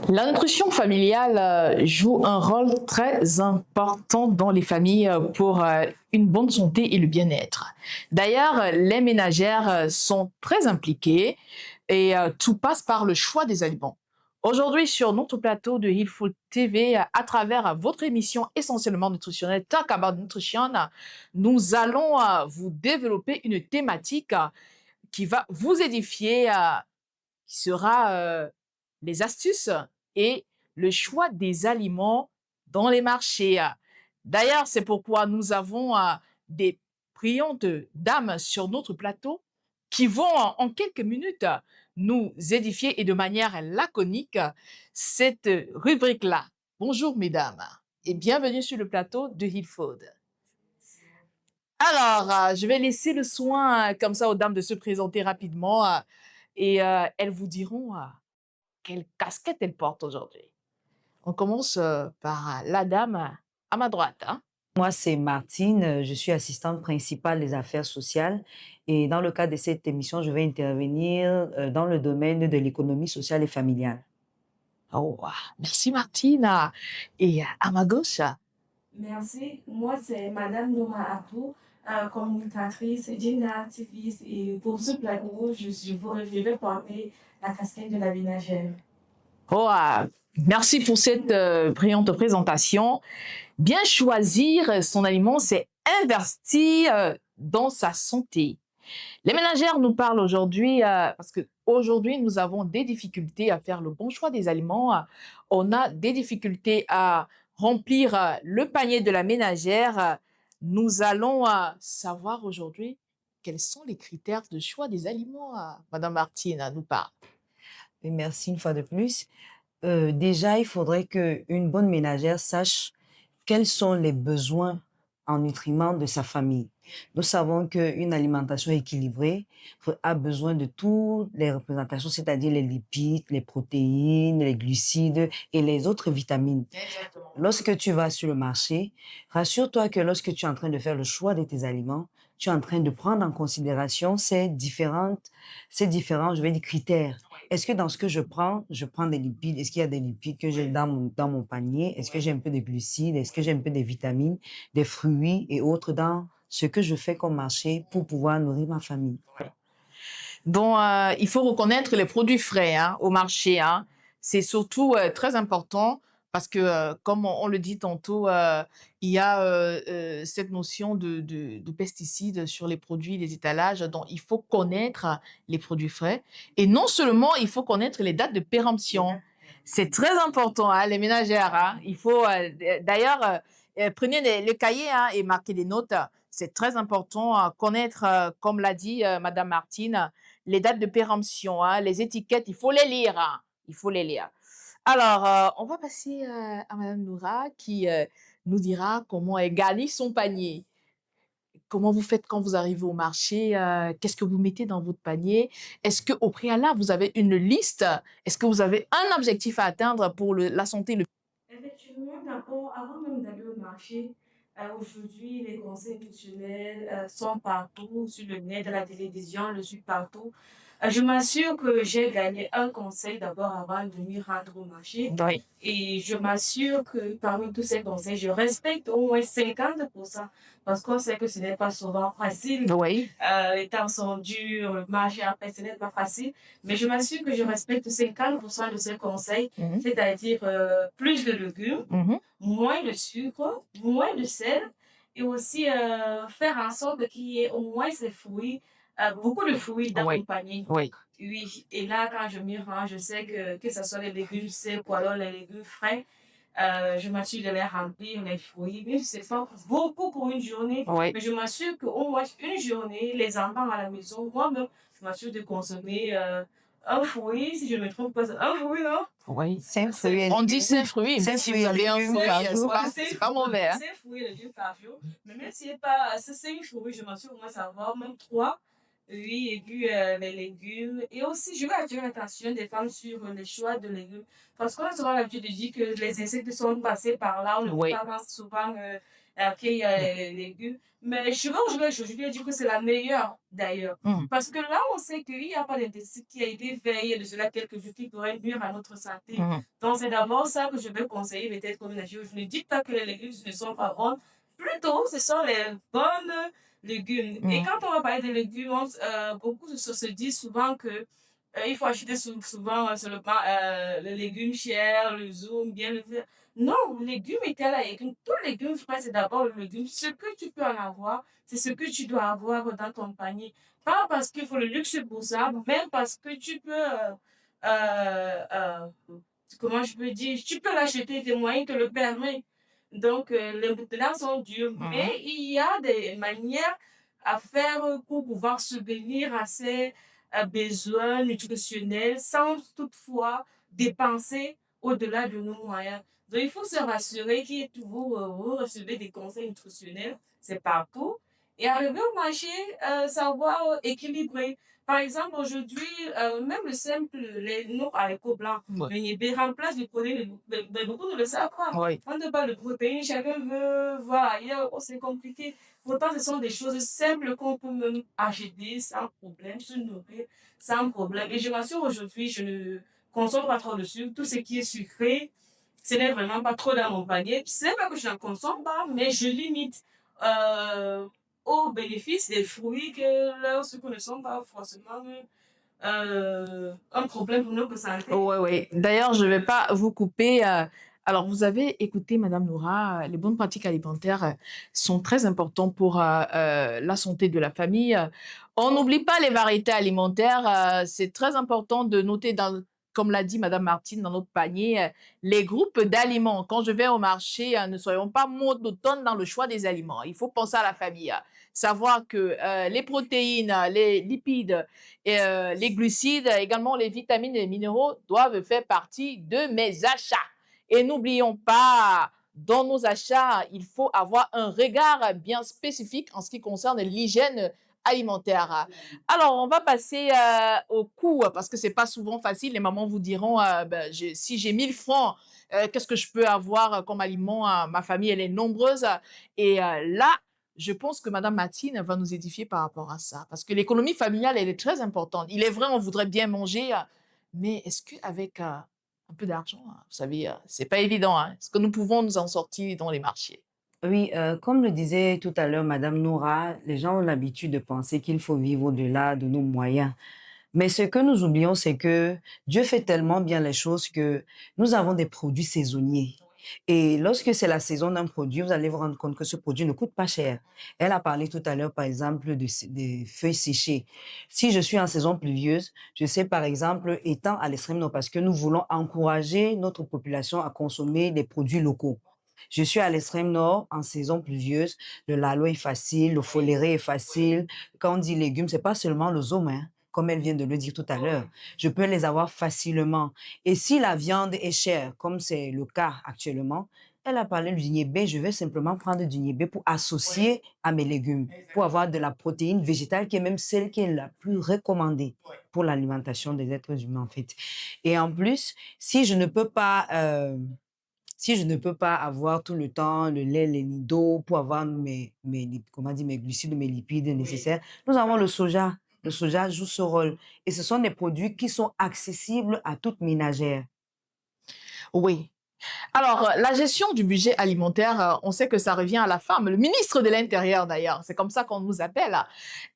La nutrition familiale joue un rôle très important dans les familles pour une bonne santé et le bien-être. D'ailleurs, les ménagères sont très impliquées et tout passe par le choix des aliments. Aujourd'hui, sur notre plateau de Heal Food TV, à travers votre émission essentiellement nutritionnelle Talk About Nutrition, nous allons vous développer une thématique qui va vous édifier, qui sera les astuces et le choix des aliments dans les marchés. D'ailleurs, c'est pourquoi nous avons des brillantes dames sur notre plateau qui vont en quelques minutes nous édifier et de manière laconique cette rubrique-là. Bonjour mesdames et bienvenue sur le plateau de Heal Food. Alors, je vais laisser le soin comme ça aux dames de se présenter rapidement et elles vous diront quelle casquette elle porte aujourd'hui. On commence par la dame à ma droite. Hein. Moi, c'est Martine, je suis assistante principale des affaires sociales et dans le cadre de cette émission, je vais intervenir dans le domaine de l'économie sociale et familiale. Oh, merci Martine. Et à ma gauche. Merci. Moi, c'est Madame Noma Abou, communicatrice, gender activiste. Et pour ce plateau, je vais porter la casquette de la ménagère. Oh, merci pour cette brillante présentation. Bien choisir son aliment, c'est investir dans sa santé. Les ménagères nous parlent aujourd'hui parce qu'aujourd'hui, nous avons des difficultés à faire le bon choix des aliments. On a des difficultés à remplir le panier de la ménagère. Nous allons savoir aujourd'hui quels sont les critères de choix des aliments. Madame Martine nous parle. Et merci une fois de plus. Déjà, il faudrait qu'une bonne ménagère sache quels sont les besoins en nutriments de sa famille. Nous savons qu'une alimentation équilibrée a besoin de toutes les représentations, c'est-à-dire les lipides, les protéines, les glucides et les autres vitamines. Exactement. Lorsque tu vas sur le marché, rassure-toi que lorsque tu es en train de faire le choix de tes aliments, tu es en train de prendre en considération je vais dire, critères. Est-ce que dans ce que je prends des lipides? Est-ce qu'il y a des lipides que j'ai dans mon panier? Est-ce que j'ai un peu de glucides? Est-ce que j'ai un peu de vitamines, des fruits et autres dans ce que je fais comme marché pour pouvoir nourrir ma famille? Bon, il faut reconnaître les produits frais au marché. Hein. C'est surtout très important parce que, comme on le dit tantôt, il y a cette notion de pesticides sur les produits, les étalages. Donc, il faut connaître les produits frais. Et non seulement, il faut connaître les dates de péremption. C'est très important, hein, les ménagères. Hein. Il faut, d'ailleurs, prenez le cahier et marquez des notes. C'est très important connaître, comme l'a dit Madame Martine, les dates de péremption, les étiquettes, il faut les lire. Hein. Il faut les lire. Alors, on va passer à Madame Noura qui nous dira comment elle garnit son panier. Comment vous faites quand vous arrivez au marché? Qu'est-ce que vous mettez dans votre panier? Est-ce qu'au préalable, vous avez une liste? Est-ce que vous avez un objectif à atteindre pour la santé? Effectivement, d'abord, avant même d'aller au marché, aujourd'hui, les conseils nutritionnels sont partout, sur le net, de la télévision, je suis partout. Je m'assure que j'ai gagné un conseil d'abord avant de m'y rendre au marché. Oui. Et je m'assure que parmi tous ces conseils, je respecte au moins 50%. Parce qu'on sait que ce n'est pas souvent facile. Oui. Les temps sont durs, le marché après, ce n'est pas facile. Mais je m'assure que je respecte 50% de ces conseils, c'est-à-dire plus de légumes, moins de sucre, moins de sel, et aussi faire en sorte qu'il y ait au moins ces fruits, beaucoup de fruits dans mon panier. Oui. Oui, et là, quand je m'y rends, je sais que ce soit les légumes secs ou alors les légumes frais, je m'assure de les remplir, les fruits. Mais c'est pas beaucoup pour une journée, Oui. mais je m'assure qu'au moins une journée, les enfants à la maison, moi-même, je m'assure de consommer un fruit, si je ne me trompe pas, un fruit, non? Oui. 5 fruits. On dit 5 fruits. Cinq Si fruits vous avez un légumes fruit, par jour. c'est pas mauvais. Hein. 5 fruits et légumes par jour. Mais même s'il n'y a pas ces 5 fruits, je m'assure au moins savoir même 3 Oui, et puis les légumes. Et aussi, je vais attirer l'attention des femmes sur les choix de légumes. Parce qu'on a souvent l'habitude de dire que les insectes sont passés par là. On ne peut Oui. pas penser souvent qu'il y a les légumes. Mais je vais dire que c'est la meilleure d'ailleurs. Mm. Parce que là, on sait qu'il n'y a pas d'insecte qui a été fait il y a de cela quelques jours qui pourrait nuire à notre santé. Mm. Donc, c'est d'abord ça que je vais conseiller peut-être comme nature. Je ne dis pas que les légumes ne sont pas bons. Plutôt, ce sont les bonnes légumes. Et Mm. quand on va parler des légumes, beaucoup se disent souvent que il faut acheter souvent sur le pain, le légume cher, le zoom, bien le faire. Non, le légume est à la légume. Tout légume frais, c'est d'abord le légume. Ce que tu peux en avoir, c'est ce que tu dois avoir dans ton panier. Pas parce qu'il faut le luxe pour ça, mais parce que tu peux, euh, comment je peux dire, tu peux l'acheter, tes moyens te le permettent. Donc, les boutons sont durs, mais il y a des manières à faire pour pouvoir subvenir à ces besoins nutritionnels sans toutefois dépenser au-delà de nos moyens. Donc, il faut se rassurer que vous recevez des conseils nutritionnels, c'est partout. Et arriver au marché, savoir équilibrer. Par exemple, aujourd'hui, même le simple, les noix haricots blancs, Oui. le niébé remplace du protéines, mais beaucoup ne le savent pas. Oui. On ne parle de protéines, chacun veut voir ailleurs, oh, c'est compliqué. Pourtant, ce sont des choses simples qu'on peut même acheter sans problème, se nourrir sans problème. Et je m'assure aujourd'hui, je ne consomme pas trop de sucre. Tout ce qui est sucré, ce n'est vraiment pas trop dans mon panier. C'est pas que je n'en consomme pas, mais je limite au bénéfice des fruits que leurs sucres ne sont pas forcément un problème pour notre santé. Oui, oui. D'ailleurs, je ne vais pas vous couper. Alors, vous avez écouté, Madame Noura, les bonnes pratiques alimentaires sont très importantes pour la santé de la famille. On n'oublie pas les variétés alimentaires. C'est très important de noter, comme l'a dit Madame Martine, dans notre panier, les groupes d'aliments. Quand je vais au marché, ne soyons pas monotones dans le choix des aliments. Il faut penser à la famille. Savoir que les protéines, les lipides, et les glucides, également les vitamines et les minéraux doivent faire partie de mes achats. Et n'oublions pas, dans nos achats, il faut avoir un regard bien spécifique en ce qui concerne l'hygiène alimentaire. Alors, on va passer au coût, parce que c'est pas souvent facile. Les mamans vous diront, ben, si j'ai 1000 francs, qu'est-ce que je peux avoir comme aliment? Ma famille, elle est nombreuse. Et là, je pense que Madame Matine va nous édifier par rapport à ça. Parce que l'économie familiale, elle est très importante. Il est vrai, on voudrait bien manger, mais est-ce qu'avec un peu d'argent, vous savez, c'est pas évident. Est-ce que nous pouvons nous en sortir dans les marchés? Oui, comme le disait tout à l'heure Madame Noura, les gens ont l'habitude de penser qu'il faut vivre au-delà de nos moyens. Mais ce que nous oublions, c'est que Dieu fait tellement bien les choses que nous avons des produits saisonniers. Et lorsque c'est la saison d'un produit, vous allez vous rendre compte que ce produit ne coûte pas cher. Elle a parlé tout à l'heure, par exemple, des feuilles séchées. Si je suis en saison pluvieuse, je sais, par exemple, étant à l'extrême nord, parce que nous voulons encourager notre population à consommer des produits locaux. Je suis à l'extrême nord, en saison pluvieuse, le lalo est facile, le foléré est facile. Quand on dit légumes, c'est pas seulement le zome, hein, comme elle vient de le dire tout à l'heure. Je peux les avoir facilement. Et si la viande est chère, comme c'est le cas actuellement, elle a parlé du niébé, je vais simplement prendre du niébé pour associer à mes légumes, pour avoir de la protéine végétale qui est même celle qui est la plus recommandée pour l'alimentation des êtres humains, en fait. Et en plus, si je ne peux pas avoir tout le temps le lait, les nido pour avoir comment dire, mes glucides, mes lipides nécessaires, nous avons le soja. Le soja joue ce rôle. Et ce sont des produits qui sont accessibles à toute ménagère. Oui. Alors, la gestion du budget alimentaire, on sait que ça revient à la femme, le ministre de l'Intérieur d'ailleurs, c'est comme ça qu'on nous appelle.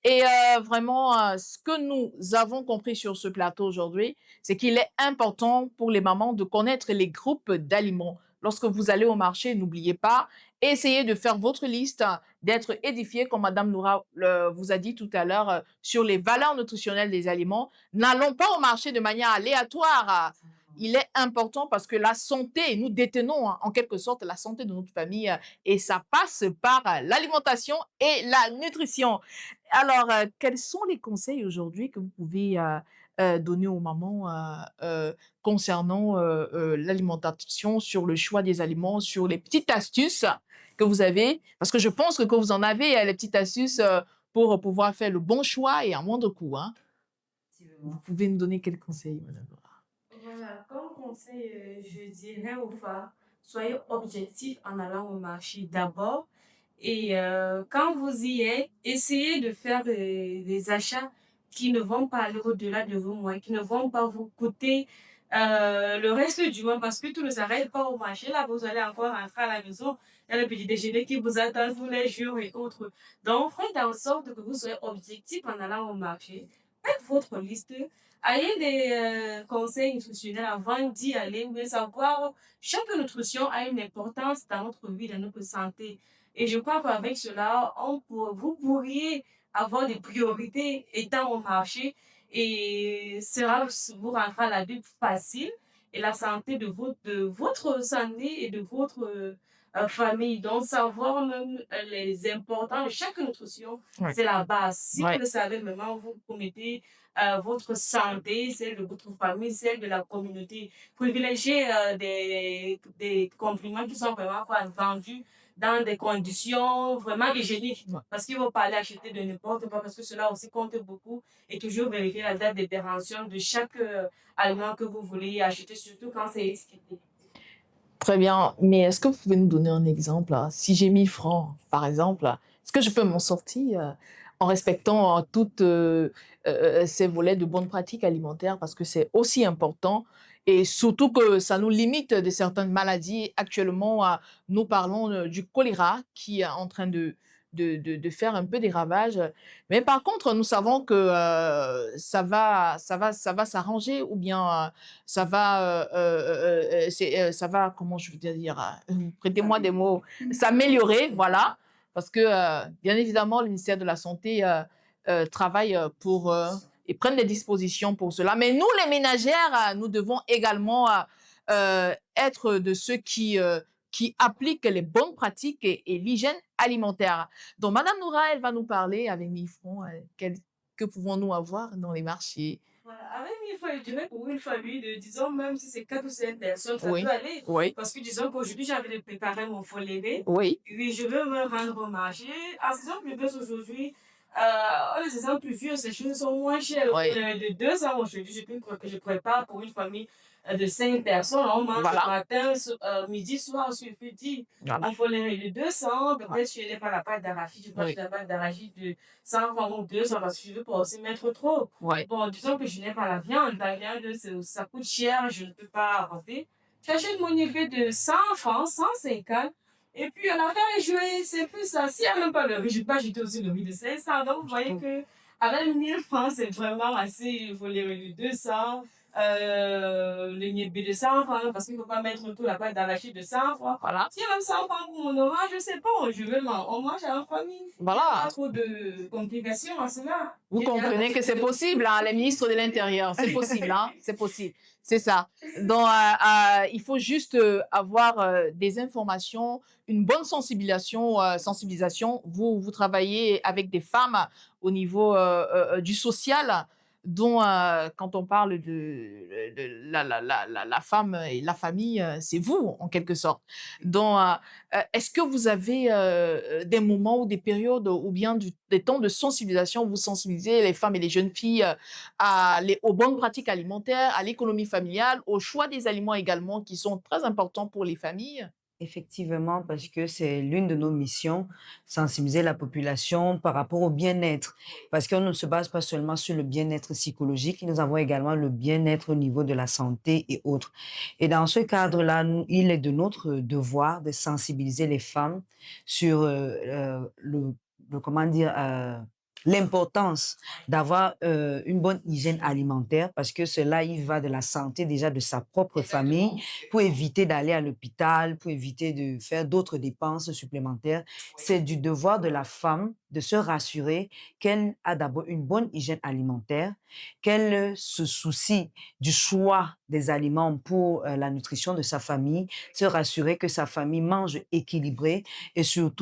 Et vraiment, ce que nous avons compris sur ce plateau aujourd'hui, c'est qu'il est important pour les mamans de connaître les groupes d'aliments. Lorsque vous allez au marché, n'oubliez pas, essayez de faire votre liste, d'être édifié, comme Madame Noura vous a dit tout à l'heure, sur les valeurs nutritionnelles des aliments. N'allons pas au marché de manière aléatoire. Il est important parce que la santé, nous détenons en quelque sorte la santé de notre famille et ça passe par l'alimentation et la nutrition. Alors, quels sont les conseils aujourd'hui que vous pouvez donner aux mamans concernant l'alimentation, sur le choix des aliments, sur les petites astuces que vous avez? Parce que je pense que vous en avez, les petites astuces pour pouvoir faire le bon choix et à moindre coût, hein. Vous Effectivement. pouvez nous donner quels conseils, madame Laura? Voilà, comme conseil, je dirais aux femmes, soyez objectifs en allant au marché d'abord. Et quand vous y êtes, essayez de faire des achats qui ne vont pas aller au-delà de vos moyens, qui ne vont pas vous coûter le reste du mois, parce que tout ne s'arrête pas au marché. Là, vous allez encore rentrer à la maison, il y a le petit déjeuner qui vous attend tous les jours et autres. Donc, faites en sorte que vous soyez objectif en allant au marché. Faites votre liste. Ayez des conseils nutritionnels avant d'y aller, vous devez savoir, chaque nutrition a une importance dans notre vie, dans notre santé. Et je crois qu'avec cela, vous pourriez avoir des priorités étant au marché et cela vous rendra la vie facile et la santé de votre santé et de votre famille. Donc, savoir même les importants de chaque nutrition, Oui, c'est la base. Si vous oui, le savez vraiment, vous promettez votre santé, celle de votre famille, celle de la communauté. Privilégiez des compliments qui sont vraiment quoi, vendus dans des conditions vraiment hygiéniques. ouais. Parce qu'il ne faut pas aller acheter de n'importe quoi, parce que cela aussi compte beaucoup. Et toujours vérifier la date de péremption de chaque aliment que vous voulez acheter, surtout quand c'est étiqueté. Très bien, mais est-ce que vous pouvez nous donner un exemple, hein? Si j'ai 1000 francs, par exemple, est-ce que je peux m'en sortir en respectant toutes ces volets de bonnes pratiques alimentaires parce que c'est aussi important et surtout que ça nous limite de certaines maladies. Actuellement, nous parlons du choléra qui est en train de faire un peu des ravages. Mais par contre, nous savons que ça va s'arranger ou bien ça va, comment je veux dire, prêtez-moi des mots, s'améliorer, voilà, parce que bien évidemment, le ministère de la Santé travaille pour et prennent des dispositions pour cela. Mais nous, les ménagères, nous devons également être de ceux qui appliquent les bonnes pratiques et l'hygiène alimentaire. Donc, Madame Noura, elle va nous parler avec 1000 francs. Que pouvons-nous avoir dans les marchés? Voilà, avec 1000 francs, je dirais pour une famille de, disons, même si c'est 4 ou 5 personnes, ça peut Oui, aller. oui, Parce que disons qu'aujourd'hui, j'ai envie de préparer mon foie levé. oui, Oui, je veux me rendre au marché. En saison pluvieuse aujourd'hui, les saisons pluvieuses, les choses sont moins chères. oui. De 2 ans aujourd'hui, je prépare pour une famille de 5 personnes. On mange le Voilà, matin, midi, soir, suffit. voilà. Il faut les de 200. Ouais. Peut-être je n'ai pas la pâte d'arachide. Je mange Oui, la pâte d'arachide de 100 francs ou 200 parce que je ne veux pas aussi mettre trop. oui, Bon, disons que je n'ai pas la viande. La viande, ça coûte cher. Je ne peux pas rentrer. J'achète mon effet de 100 francs, 150. Et puis, à la fin, c'est plus ça. S'il n'y a même pas le riz, je peux ajouter aussi le riz de 500. Donc, vous voyez que avec 1000 francs, c'est vraiment assez. Il faut les riz de 200, le niébé de 100 francs, parce qu'il ne faut pas mettre tout la pâte d'arachide de 100 francs. voilà, S'il y a même 100 francs pour mon orange, je ne sais pas, on mange en famille. Il n'y a voilà. pas trop de complications à cela. Vous comprenez que c'est possible, hein, les ministres de l'Intérieur, c'est possible, hein, c'est possible, c'est ça. Donc, il faut juste avoir des informations, une bonne sensibilisation. Vous travaillez avec des femmes au niveau du social, dont quand on parle de la femme et la famille, c'est vous, en quelque sorte. Donc, est-ce que vous avez des moments ou des périodes ou bien des temps de sensibilisation où vous sensibilisez les femmes et les jeunes filles aux bonnes pratiques alimentaires, à l'économie familiale, au choix des aliments également qui sont très importants pour les familles? Effectivement, parce que c'est l'une de nos missions, sensibiliser la population par rapport au bien-être. Parce qu'on ne se base pas seulement sur le bien-être psychologique, nous avons également le bien-être au niveau de la santé et autres. Et dans ce cadre-là, il est de notre devoir de sensibiliser les femmes sur comment dire, l'importance d'avoir une bonne hygiène alimentaire, parce que cela, il va de la santé déjà de sa propre famille, pour éviter d'aller à l'hôpital, pour éviter de faire d'autres dépenses supplémentaires. C'est du devoir de la femme de se rassurer qu'elle a d'abord une bonne hygiène alimentaire, qu'elle se soucie du choix des aliments pour la nutrition de sa famille, se rassurer que sa famille mange équilibré et surtout